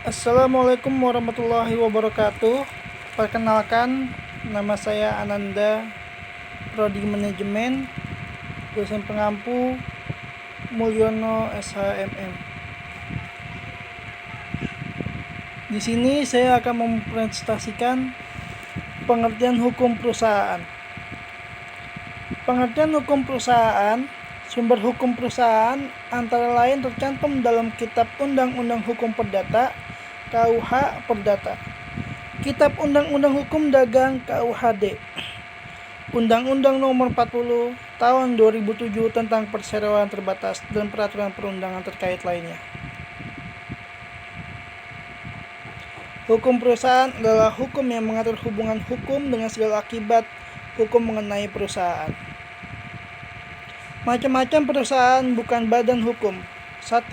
Assalamualaikum warahmatullahi wabarakatuh. Perkenalkan, nama saya Ananda, Prodi Manajemen, dosen pengampu Mulyono SHMM. Di sini saya akan mempresentasikan pengertian hukum perusahaan. Pengertian hukum perusahaan, sumber hukum perusahaan antara lain tercantum dalam Kitab Undang-Undang Hukum Perdata KUH Perdata, Kitab Undang-Undang Hukum Dagang KUHD, Undang-Undang Nomor 40 Tahun 2007 tentang Perseroan Terbatas dan peraturan perundangan terkait lainnya. Hukum perusahaan adalah hukum yang mengatur hubungan hukum dengan segala akibat hukum mengenai perusahaan. Macam-macam perusahaan bukan badan hukum. 1.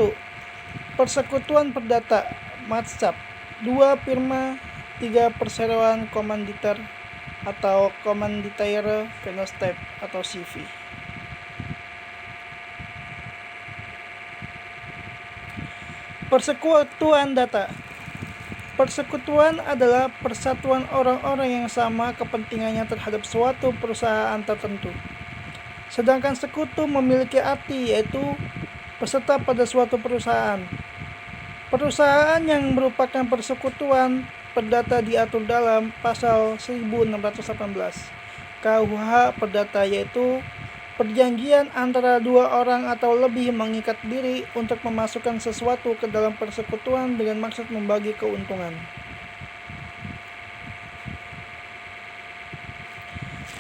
Persekutuan perdata Matsab. 2. Firma. 3. Perseroan komanditer atau komanditaire fenotype atau CV. Persekutuan data. Persekutuan adalah persatuan orang-orang yang sama kepentingannya terhadap suatu perusahaan tertentu. Sedangkan sekutu memiliki arti yaitu peserta pada suatu perusahaan. Perusahaan yang merupakan persekutuan perdata diatur dalam pasal 1618 KUH Perdata, yaitu perjanjian antara dua orang atau lebih mengikat diri untuk memasukkan sesuatu ke dalam persekutuan dengan maksud membagi keuntungan.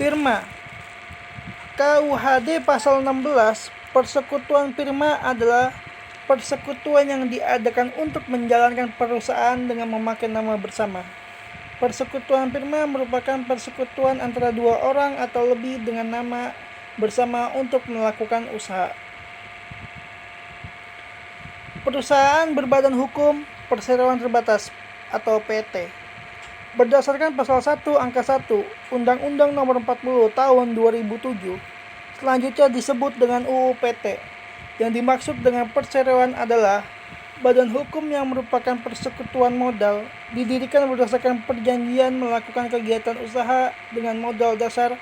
Firma. KUHD pasal 16, persekutuan firma adalah persekutuan yang diadakan untuk menjalankan perusahaan dengan memakai nama bersama. Persekutuan firma merupakan persekutuan antara dua orang atau lebih dengan nama bersama untuk melakukan usaha. Perusahaan berbadan hukum perseroan terbatas atau PT. Berdasarkan pasal 1 angka 1 Undang-Undang Nomor 40 Tahun 2007, selanjutnya disebut dengan UU PT. Yang dimaksud dengan perseroan adalah badan hukum yang merupakan persekutuan modal, didirikan berdasarkan perjanjian melakukan kegiatan usaha dengan modal dasar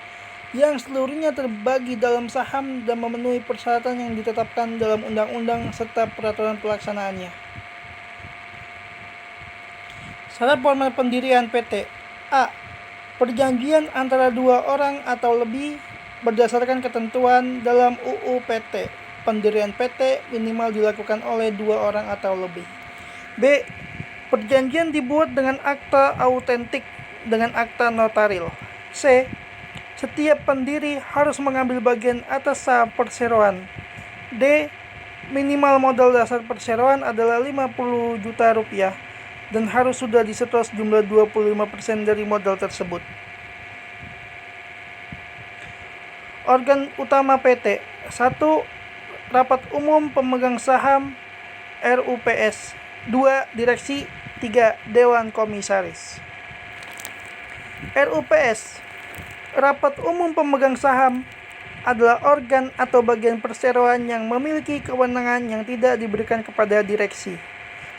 yang seluruhnya terbagi dalam saham dan memenuhi persyaratan yang ditetapkan dalam undang-undang serta peraturan pelaksanaannya. Syarat formal pendirian PT. A. Perjanjian antara dua orang atau lebih berdasarkan ketentuan dalam UU PT. Pendirian PT minimal dilakukan oleh dua orang atau lebih. B. Perjanjian dibuat dengan akta autentik dengan akta notaril. C. Setiap pendiri harus mengambil bagian atas saham perseroan. D. Minimal modal dasar perseroan adalah 50 juta rupiah dan harus sudah disetor jumlah 25% dari modal tersebut. Organ utama PT. 1. Rapat Umum Pemegang Saham RUPS. 2. Direksi. 3. Dewan Komisaris. RUPS. Rapat Umum Pemegang Saham adalah organ atau bagian perseroan yang memiliki kewenangan yang tidak diberikan kepada direksi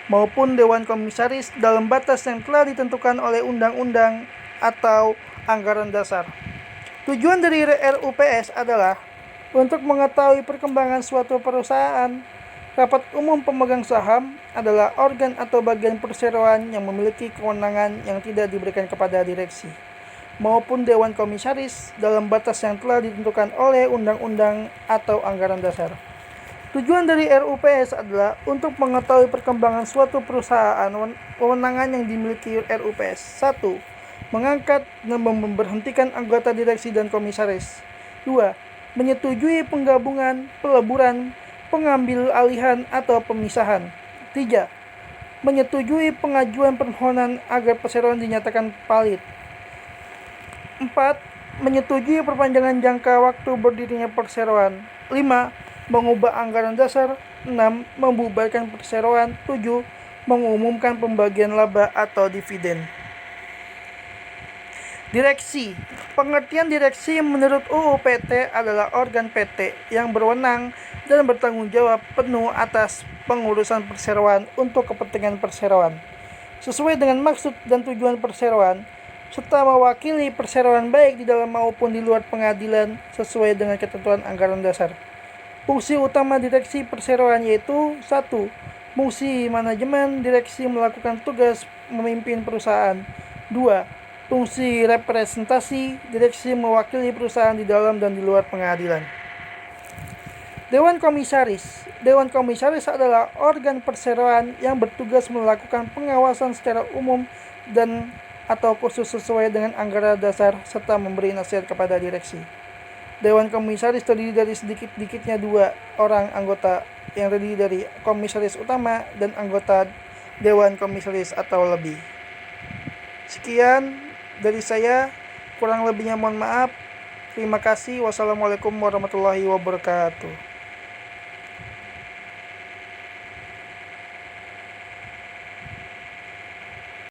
maupun Dewan Komisaris dalam batas yang telah ditentukan oleh undang-undang atau anggaran dasar. Tujuan dari RUPS adalah untuk mengetahui perkembangan suatu perusahaan. Rapat Umum Pemegang Saham adalah organ atau bagian perseroan yang memiliki kewenangan yang tidak diberikan kepada direksi maupun Dewan Komisaris dalam batas yang telah ditentukan oleh undang-undang atau anggaran dasar. Tujuan dari RUPS adalah untuk mengetahui perkembangan suatu perusahaan. Kewenangan yang dimiliki RUPS. 1. Mengangkat dan memberhentikan anggota direksi dan komisaris. 2. Menyetujui penggabungan, peleburan, pengambil alihan atau pemisahan. 3. Menyetujui pengajuan permohonan agar perseroan dinyatakan valid. 4. Menyetujui perpanjangan jangka waktu berdirinya perseroan. 5. Mengubah anggaran dasar. 6. Membubarkan perseroan. 7. Mengumumkan pembagian laba atau dividen. Direksi. Pengertian direksi menurut UU PT adalah organ PT yang berwenang dan bertanggung jawab penuh atas pengurusan perseroan untuk kepentingan perseroan. sesuai dengan maksud dan tujuan perseroan, serta mewakili perseroan baik di dalam maupun di luar pengadilan sesuai dengan ketentuan anggaran dasar. Fungsi utama direksi perseroan yaitu 1. Fungsi manajemen direksi melakukan tugas memimpin perusahaan. 2. Fungsi representasi direksi mewakili perusahaan di dalam dan di luar pengadilan. Dewan Komisaris. Dewan Komisaris adalah organ perseroan yang bertugas melakukan pengawasan secara umum dan atau khusus sesuai dengan anggaran dasar serta memberi nasihat kepada direksi. Dewan Komisaris terdiri dari sedikit-sedikitnya 2 orang anggota yang terdiri dari komisaris utama dan anggota Dewan Komisaris atau lebih. Sekian dari saya, kurang lebihnya mohon maaf. Terima kasih. Wassalamualaikum warahmatullahi wabarakatuh.